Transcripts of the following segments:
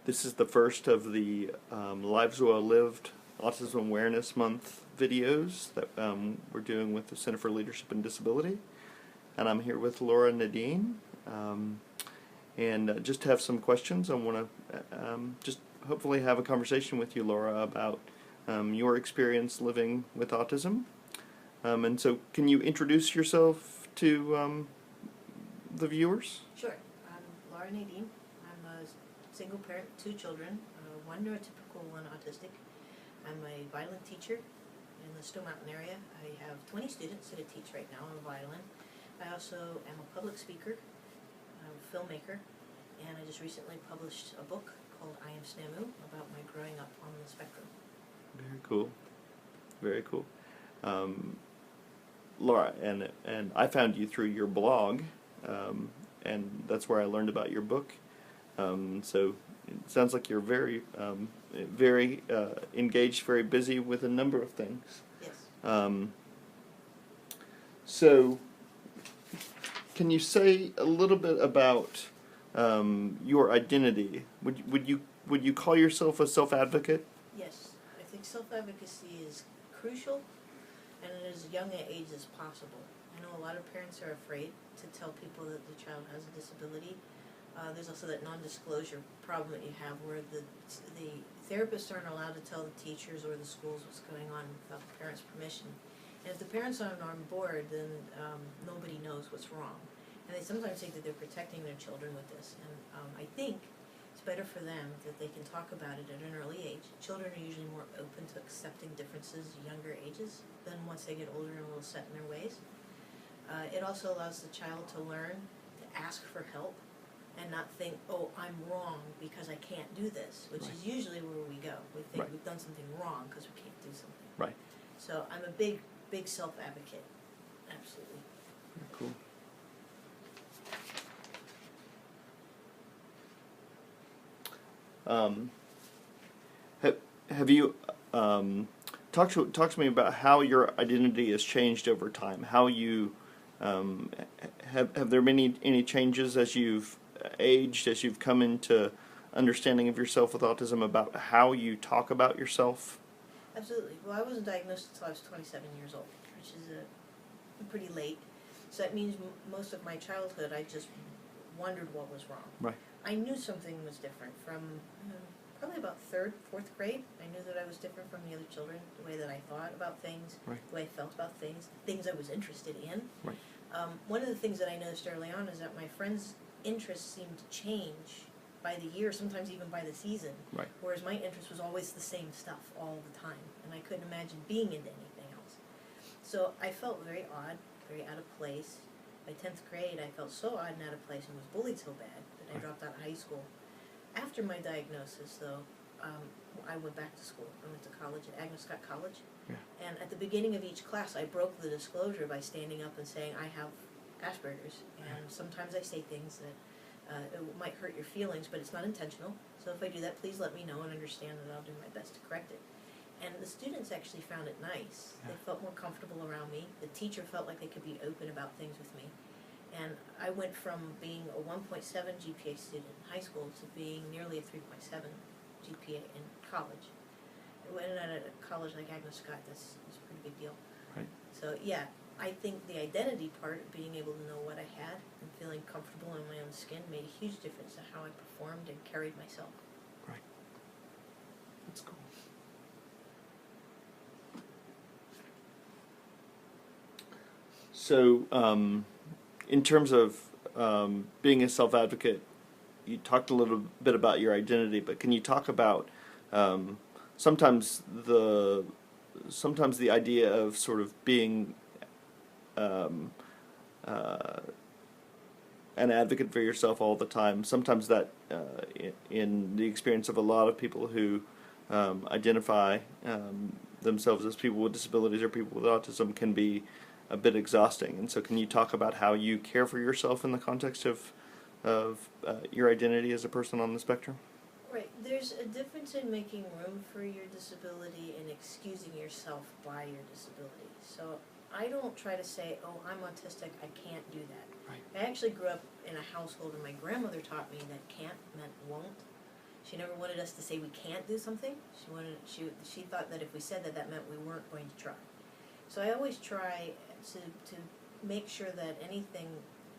This is the first of the Lives Well Lived Autism Awareness Month videos that we're doing with the Center for Leadership and Disability. And I'm here with Laura Nadine. And just to have some questions, I want to just hopefully have a conversation with you, Laura, about your experience living with autism. And so can you introduce yourself to the viewers? Sure. I'm Laura Nadine. I'm a single parent, 2 children, one neurotypical, one autistic. I'm a violin teacher in the Stowe Mountain area. I have 20 students that I teach right now on violin. I also am a public speaker, a filmmaker, and I just recently published a book called I Am Snamu about my growing up on the spectrum. Very cool. Very cool. Laura, and I found you through your blog, and that's where I learned about your book. So it sounds like you're very engaged, very busy with a number of things. Yes. So can you say a little bit about your identity? Would you call yourself a self-advocate? Yes. I think self-advocacy is crucial, and at as young an age as possible. I know a lot of parents are afraid to tell people that the child has a disability. There's also that non-disclosure problem that you have where the therapists aren't allowed to tell the teachers or the schools what's going on without the parents' permission. And if the parents aren't on board, then nobody knows what's wrong. And they sometimes think that they're protecting their children with this. And I think it's better for them that they can talk about it at an early age. Children are usually more open to accepting differences at younger ages than once they get older and a little set in their ways. It also allows the child to learn to ask for help and not think, oh, I'm wrong because I can't do this, which is usually where we go. We think we've done something wrong because we can't do something. Right. So I'm a big self-advocate. Absolutely. Cool. Have you talk to me about how your identity has changed over time? How you have there been any changes as you've aged, as you've come into understanding of yourself with autism, about how you talk about yourself? Absolutely. Well, I wasn't diagnosed until I was 27 years old, which is pretty late. So that means most of my childhood I just wondered what was wrong. Right. I knew something was different from probably about 3rd, 4th grade. I knew that I was different from the other children, the way that I thought about things, the way I felt about things I was interested in. Right. One of the things that I noticed early on is that my friends' interests seemed to change by the year, sometimes even by the season, whereas my interest was always the same stuff all the time, and I couldn't imagine being into anything else. So I felt very odd, very out of place. By 10th grade, I felt so odd and out of place and was bullied so bad that I dropped out of high school. After my diagnosis, though, I went back to school. I went to college at Agnes Scott College. Yeah. And at the beginning of each class, I broke the disclosure by standing up and saying, I have Asperger's, and sometimes I say things that it might hurt your feelings, but it's not intentional. So if I do that, please let me know and understand that I'll do my best to correct it. And the students actually found it nice. They felt more comfortable around me. The teacher felt like they could be open about things with me. And I went from being a 1.7 GPA student in high school to being nearly a 3.7 GPA in college. And at a college like Agnes Scott, that's a pretty big deal. Right. So yeah, I think the identity part of being able to know what I had and feeling comfortable in my own skin made a huge difference to how I performed and carried myself. Right. That's cool. So, in terms of being a self-advocate, you talked a little bit about your identity, but can you talk about sometimes the idea of sort of being an advocate for yourself all the time? Sometimes that, in the experience of a lot of people who identify themselves as people with disabilities or people with autism, can be a bit exhausting. And so can you talk about how you care for yourself in the context of your identity as a person on the spectrum? Right. There's a difference in making room for your disability and excusing yourself by your disability. So I don't try to say, oh, I'm autistic, I can't do that. Right. I actually grew up in a household, and my grandmother taught me that can't meant won't. She never wanted us to say we can't do something. She thought that if we said that, that meant we weren't going to try. So I always try to make sure that anything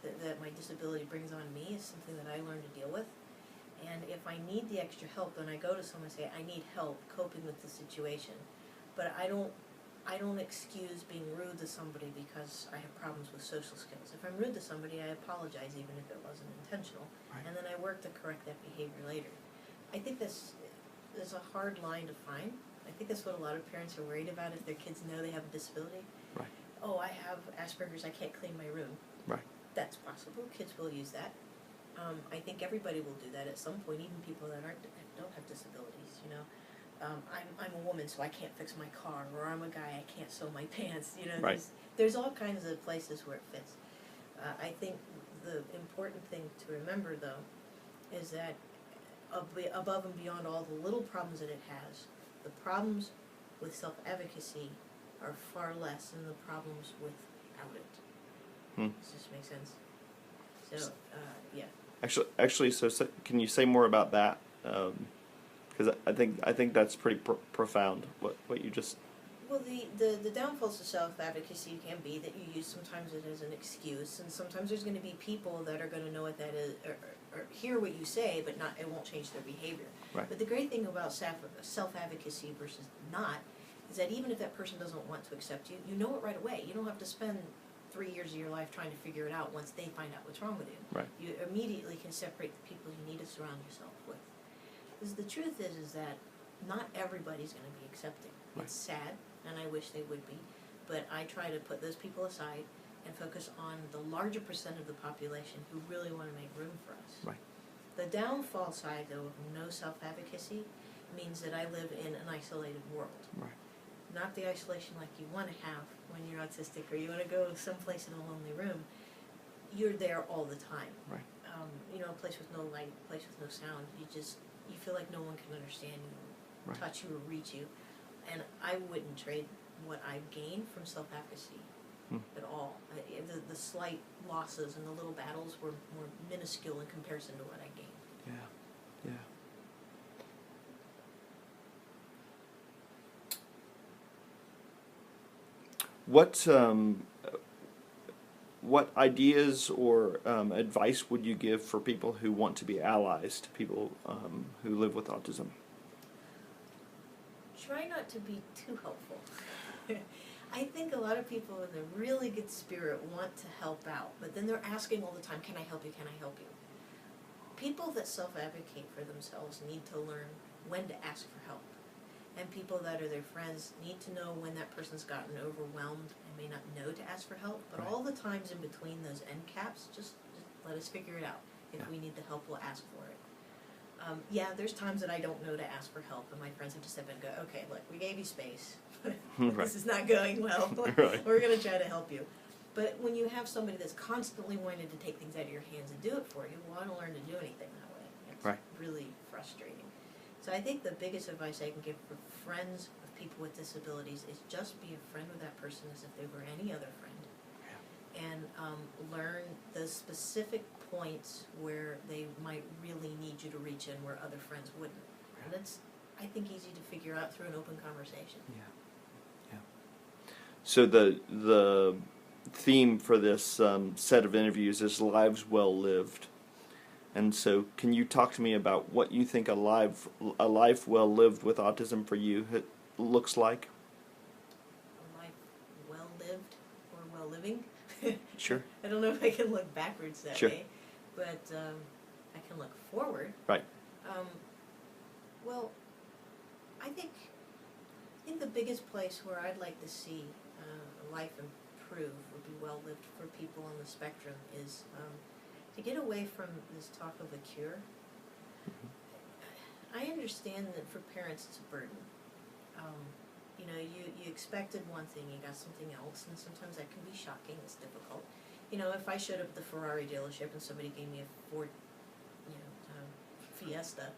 that my disability brings on me is something that I learn to deal with. And if I need the extra help, then I go to someone and say, I need help coping with the situation. But I don't excuse being rude to somebody because I have problems with social skills. If I'm rude to somebody, I apologize even if it wasn't intentional. Right. And then I work to correct that behavior later. I think this is a hard line to find. I think that's what a lot of parents are worried about if their kids know they have a disability. Right. Oh, I have Asperger's, I can't clean my room. Right. That's possible. Kids will use that. I think everybody will do that at some point, even people that don't have disabilities, you know. I'm a woman, so I can't fix my car, or I'm a guy, I can't sew my pants, you know. Right. There's all kinds of places where it fits. I think the important thing to remember, though, is that above and beyond all the little problems that it has, the problems with self-advocacy are far less than the problems without it. Does this make sense? So, yeah. Actually, so can you say more about that? Because I think that's pretty profound. What you just. Well, the downfalls of self-advocacy can be that you use sometimes it as an excuse, and sometimes there's going to be people that are going to know what that is, or hear what you say, but it won't change their behavior. Right. But the great thing about self-advocacy versus not is that even if that person doesn't want to accept you, you know it right away. You don't have to spend 3 years of your life trying to figure it out once they find out what's wrong with you. Right. You immediately can separate the people you need to surround yourself with. Because the truth is that not everybody's going to be accepting. Right. It's sad, and I wish they would be, but I try to put those people aside and focus on the larger percent of the population who really want to make room for us. Right. The downfall side, though, of no self-advocacy means that I live in an isolated world. Right. Not the isolation like you want to have when you're autistic, or you want to go someplace in a lonely room. You're there all the time. Right. You know, a place with no light, a place with no sound. You feel like no one can understand you, right, touch you, or reach you. And I wouldn't trade what I've gained from self-advocacy at all. The slight losses and the little battles were more minuscule in comparison to what I gained. Yeah, yeah. What ideas or advice would you give for people who want to be allies to people who live with autism? Try not to be too helpful. I think a lot of people in a really good spirit want to help out, but then they're asking all the time, can I help you, can I help you? People that self-advocate for themselves need to learn when to ask for help. And people that are their friends need to know when that person's gotten overwhelmed and may not know to ask for help. But right, all the times in between those end caps, just let us figure it out. If we need the help, we'll ask for it. Yeah, there's times that I don't know to ask for help, and my friends have to step in and go, okay, look, we gave you space. Right. This is not going well. Right. We're going to try to help you. But when you have somebody that's constantly wanting to take things out of your hands and do it for you, well, I don't learn to do anything that way. It's right, really frustrating. So I think the biggest advice I can give for friends of people with disabilities is just be a friend with that person as if they were any other friend. Yeah. And learn the specific points where they might really need you to reach in where other friends wouldn't. Yeah. And that's, I think, easy to figure out through an open conversation. Yeah. Yeah. So the theme for this set of interviews is lives well lived. And so, can you talk to me about what you think a life well lived with autism for you looks like? A life well lived or well living? Sure. I don't know if I can look backwards that sure, way, but I can look forward. Right. Well, I think the biggest place where I'd like to see life improve would be well lived for people on the spectrum is to get away from this talk of a cure. I understand that for parents it's a burden. You know, you expected one thing, you got something else, and sometimes that can be shocking, it's difficult. You know, if I showed up at the Ferrari dealership and somebody gave me a Ford, Fiesta,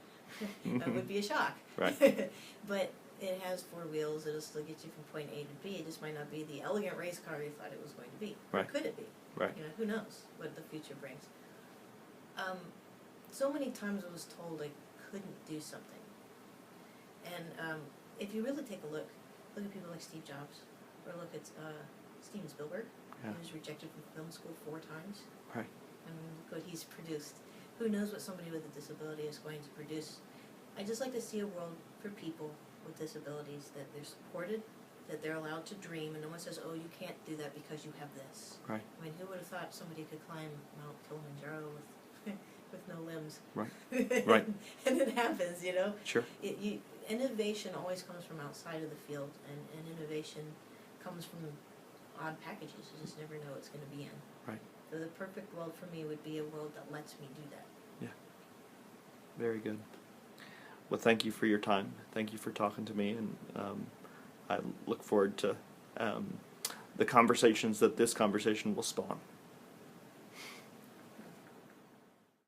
that would be a shock. Right. But it has 4 wheels, it'll still get you from point A to B, it just might not be the elegant race car you thought it was going to be. Right. Or could it be? Right. You know, who knows what the future brings. So many times I was told I couldn't do something. And if you really take a look at people like Steve Jobs, or look at Steven Spielberg, Yeah. who was rejected from film school 4 times. Right. And look what he's produced. Who knows what somebody with a disability is going to produce? I just like to see a world for people with disabilities, that they're supported, that they're allowed to dream, and no one says, oh, you can't do that because you have this. Right. I mean, who would have thought somebody could climb Mount Kilimanjaro with no limbs? Right. Right. And it happens, you know? Sure. Innovation always comes from outside of the field, and innovation comes from odd packages. You just never know what's going to be in. Right. So the perfect world for me would be a world that lets me do that. Yeah. Very good. Well, thank you for your time. Thank you for talking to me, and I look forward to the conversations that this conversation will spawn.